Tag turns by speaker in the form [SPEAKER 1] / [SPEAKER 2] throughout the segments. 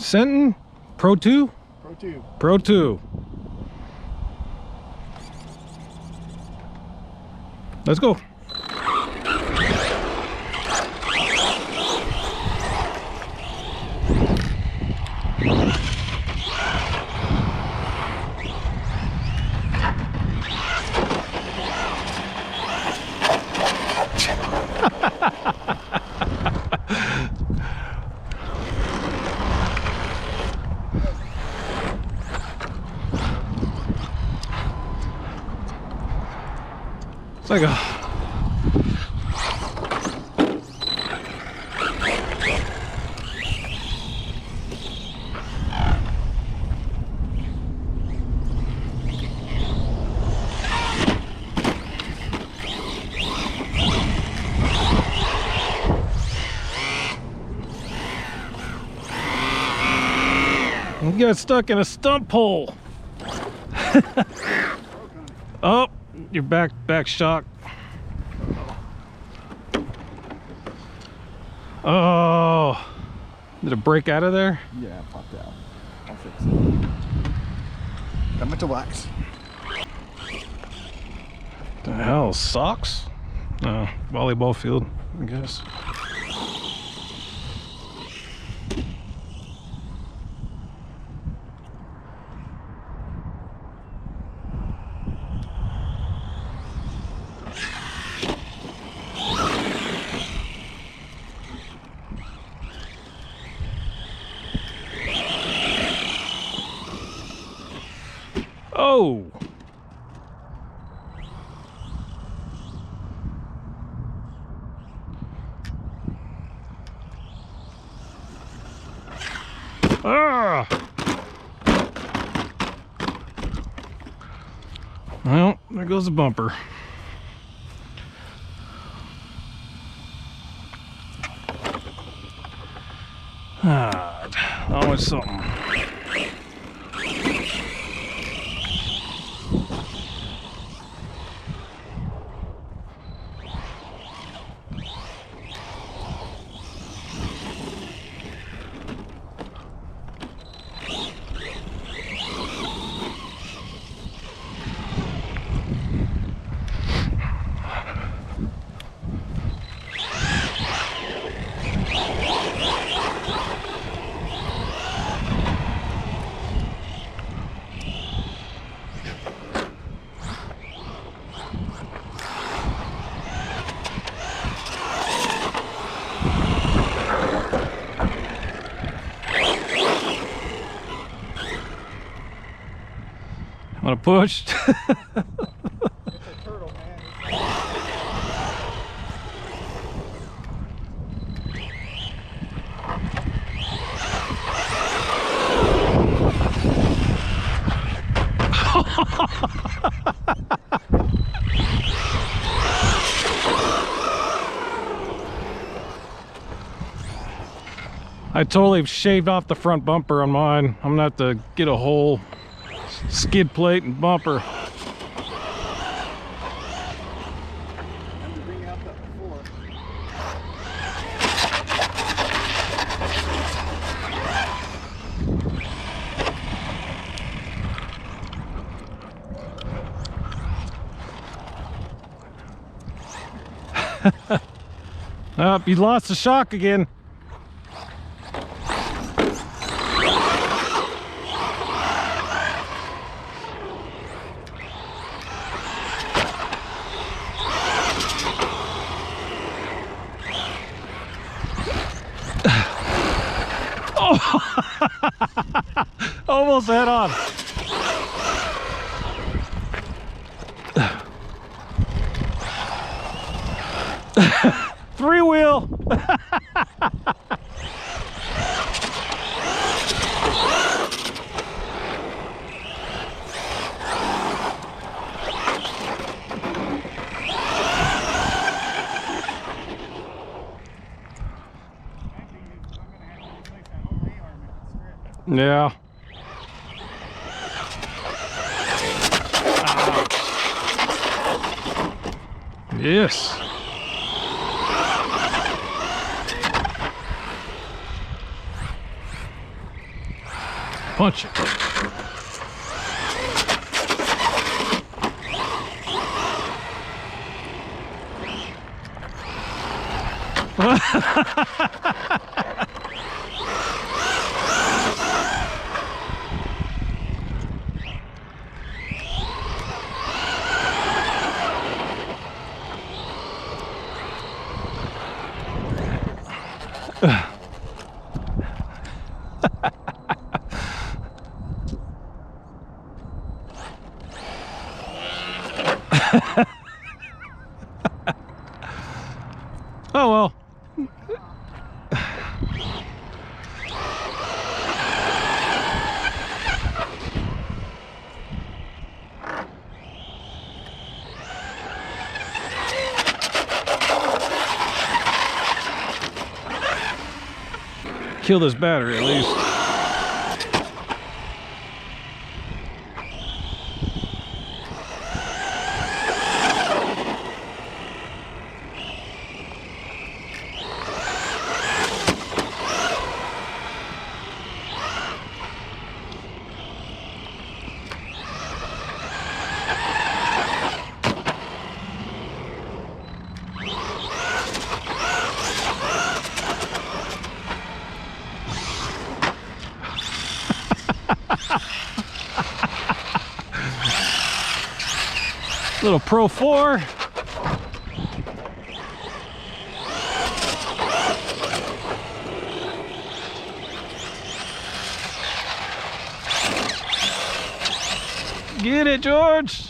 [SPEAKER 1] Senton Pro 2?
[SPEAKER 2] Pro 2.
[SPEAKER 1] Pro 2. Let's go. It's like a you got stuck in a stump hole. Oh, your back shock. Oh, did it break out of there?
[SPEAKER 2] Yeah, it popped out. I'll fix it. Got much of wax.
[SPEAKER 1] The hell, socks? Volleyball field, I guess. Oh! Ah! Well, there goes the bumper. Ah, always something. Want to push?
[SPEAKER 2] It's a turtle, man.
[SPEAKER 1] I totally shaved off the front bumper on mine. I'm gonna have to get a whole skid plate and bumper.
[SPEAKER 2] Bring out that before.
[SPEAKER 1] Oh, you lost the shock again. Almost head on. Three wheel. Yeah. Yes. Punch it. Oh well. Kill this battery at least. Little Pro 4. Get it, George.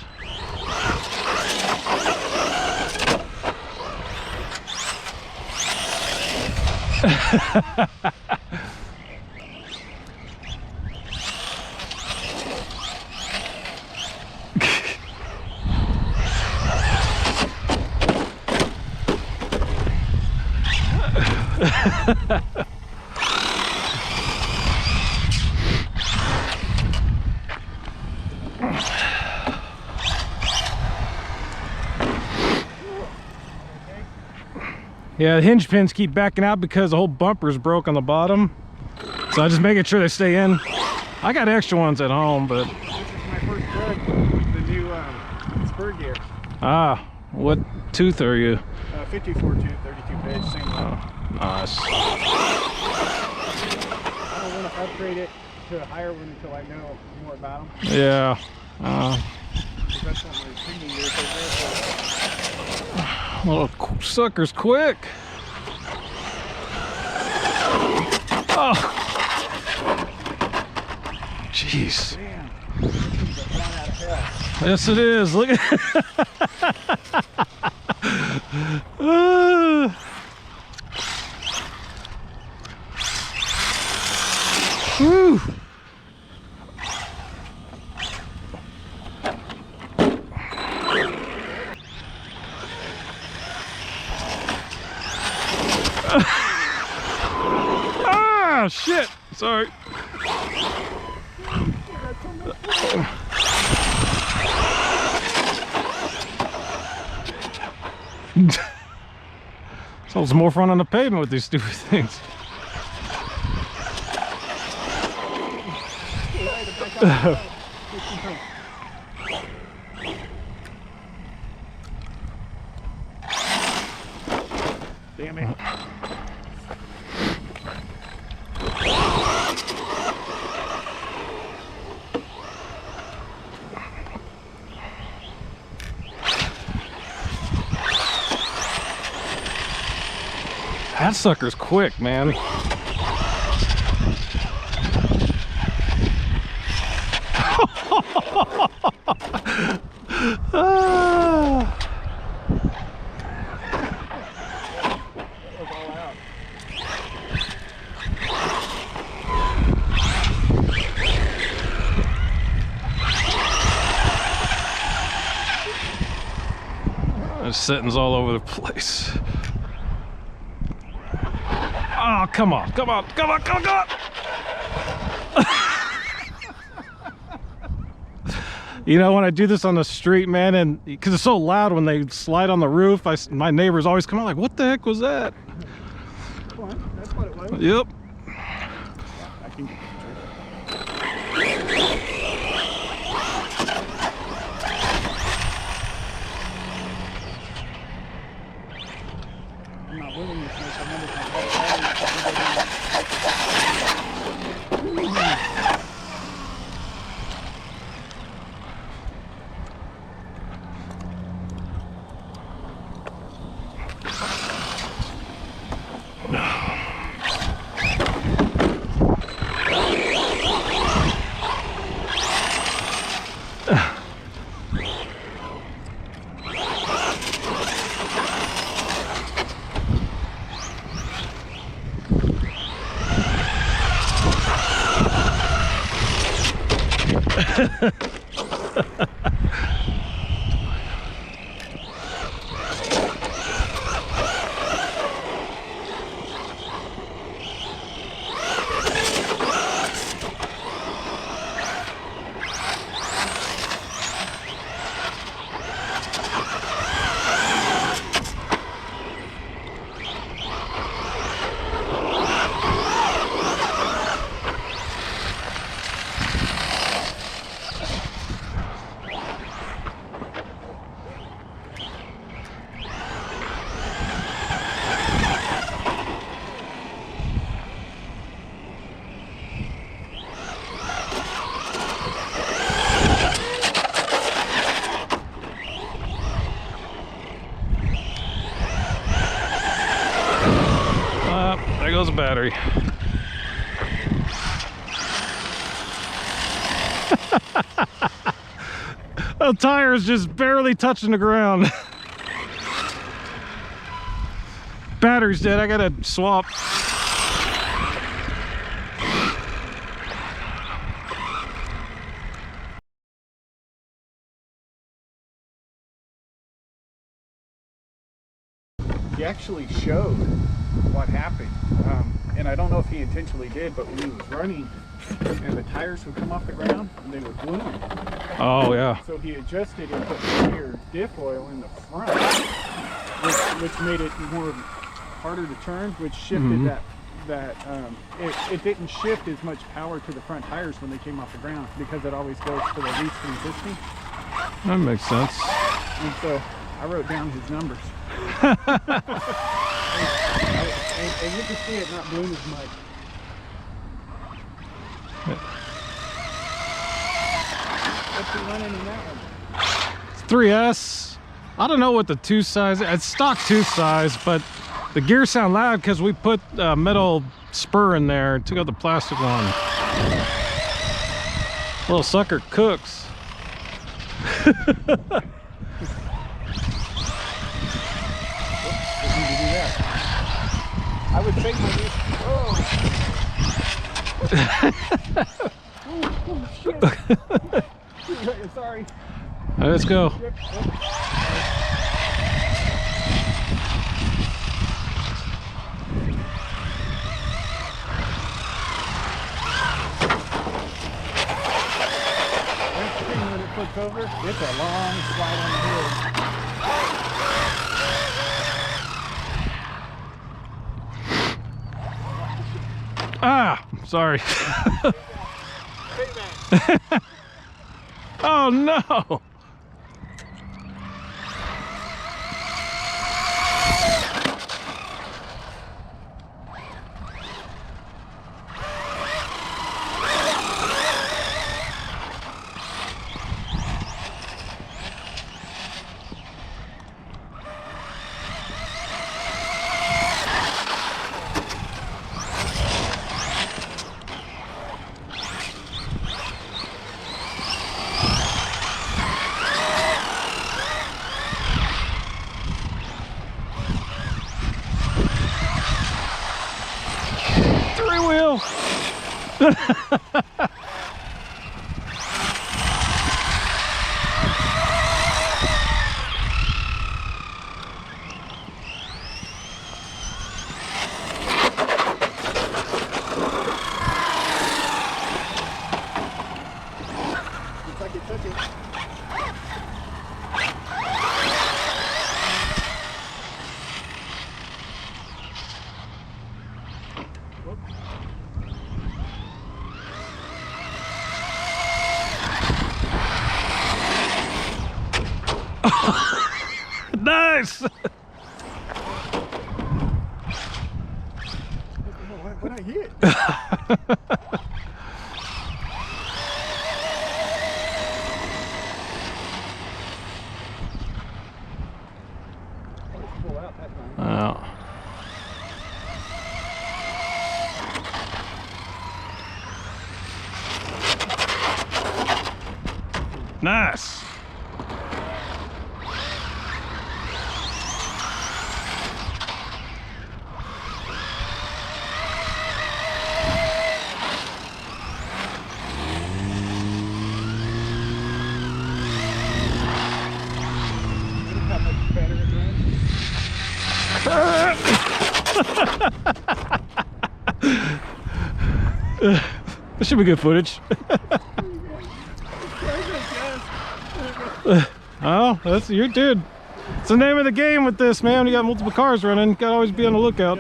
[SPEAKER 1] Yeah, the hinge pins keep backing out because the whole bumper's broke on the bottom. So I'm just making sure they stay in. I got extra ones at home, but...
[SPEAKER 2] This is my first stud with the new spur gear.
[SPEAKER 1] Ah, what tooth are you?
[SPEAKER 2] 54 tooth, 32 page, same one.
[SPEAKER 1] Oh, nice.
[SPEAKER 2] I don't want to upgrade it to a higher one until I know more about them.
[SPEAKER 1] Yeah.
[SPEAKER 2] That's what my thinking gear is.
[SPEAKER 1] Little sucker's quick. Oh. Jeez.
[SPEAKER 2] Damn. This is a fly out of hell.
[SPEAKER 1] Yes, it is. Look at Whew. Ah, shit. Sorry. So it's more fun on the pavement with these stupid things.
[SPEAKER 2] Damn it.
[SPEAKER 1] That sucker's quick, man. Ah. There's settings all over the place. Oh, come on, come on, come on, come on, come on! You know, when I do this on the street, man, and because it's so loud when they slide on the roof, my neighbors always come out like, what the heck was that?
[SPEAKER 2] That's what it was.
[SPEAKER 1] Yep.
[SPEAKER 2] I can
[SPEAKER 3] I'm not winning this much. I wonder if my battery's
[SPEAKER 1] There goes the battery. The tire's just barely touching the ground. Battery's dead. I gotta swap.
[SPEAKER 3] He actually showed what happened, and I don't know if he intentionally did, but when he was running and the tires would come off the ground and they would bloom.
[SPEAKER 1] Oh yeah.
[SPEAKER 3] So he adjusted and put clear diff oil in the front, which made it more harder to turn, which shifted it didn't shift as much power to the front tires when they came off the ground because it always goes to the least resisting.
[SPEAKER 1] That makes sense.
[SPEAKER 3] And so I wrote down his numbers. and you can see it not bloom as much. What's he running in that one?
[SPEAKER 1] It's 3S. I don't know what the tooth size is. It's stock tooth size, but the gears sound loud because we put a metal spur in there and took out the plastic one. Little sucker cooks.
[SPEAKER 3] I would take my new. Oh shit. Sorry.
[SPEAKER 1] All right, let's go.
[SPEAKER 3] When it flips over, it's a long slide on the hill.
[SPEAKER 1] Ah, sorry. Oh no. Three-wheel.
[SPEAKER 3] Looks like it took it.
[SPEAKER 1] Nice.
[SPEAKER 3] when I hit. Pull out that time.
[SPEAKER 1] Nice.
[SPEAKER 3] How much better it runs.
[SPEAKER 1] This should be good footage. Oh, that's your dude. It's the name of the game with this, man. You got multiple cars running. Gotta always be on the lookout.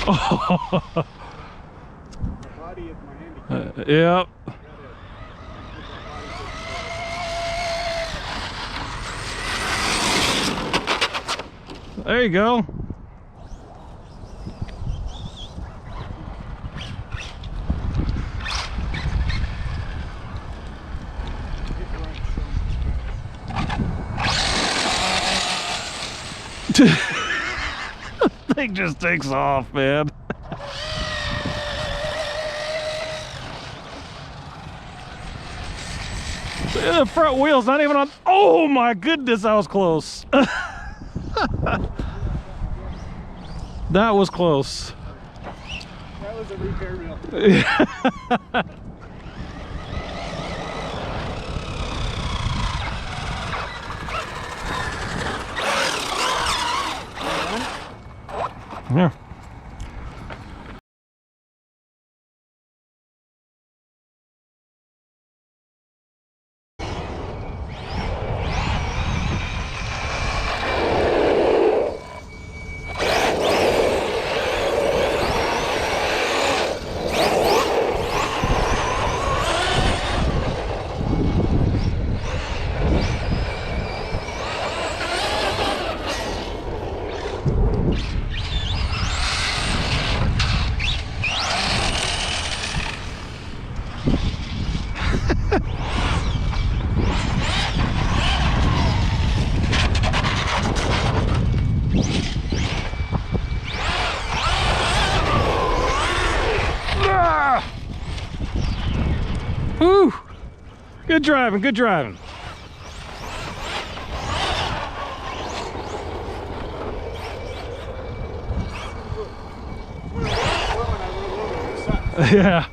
[SPEAKER 3] My body is my handicap.
[SPEAKER 1] Yep. There you go. Thing just takes off, man. The front wheel's not even on. Oh my goodness, that was close. That was close.
[SPEAKER 3] That was a repair mill.
[SPEAKER 1] Yeah. Whew. Good driving, good driving. Yeah.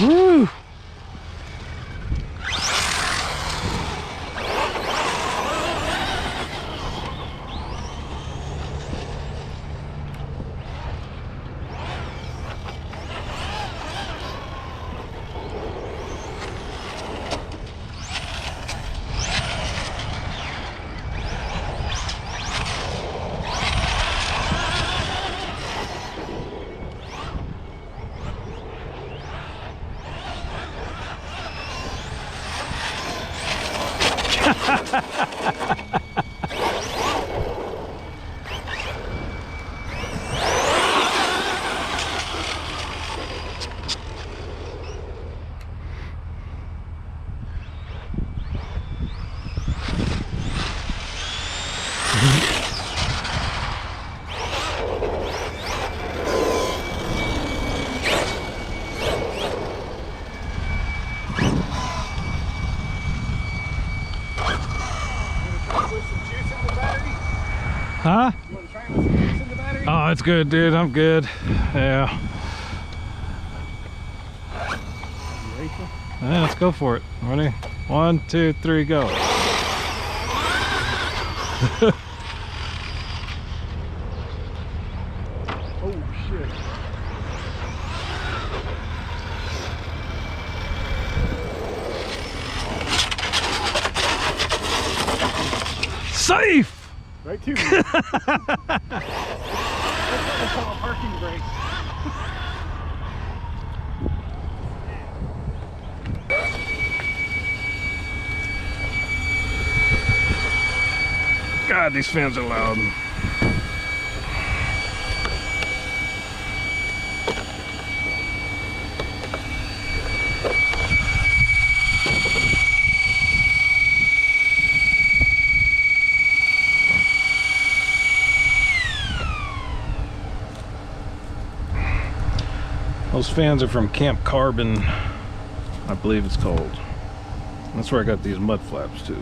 [SPEAKER 1] Woo! Huh?
[SPEAKER 3] You want to try and put some juice in the battery?
[SPEAKER 1] Oh, it's good, dude. I'm good. Yeah.
[SPEAKER 3] You ready to?
[SPEAKER 1] Yeah, let's go for it. Ready? 1, 2, 3, go.
[SPEAKER 3] Oh shit.
[SPEAKER 1] Safe!
[SPEAKER 3] Right to me. That's what they call a parking brake.
[SPEAKER 1] God, these fans are loud. Those fans are from Camp Carbon, I believe it's called. That's where I got these mud flaps too.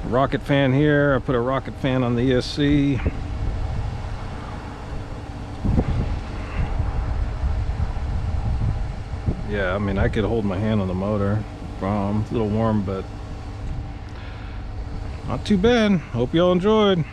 [SPEAKER 1] Rocket fan here. I put a rocket fan on the ESC. Yeah, I mean, I could hold my hand on the motor. It's a little warm, but not too bad. Hope y'all enjoyed.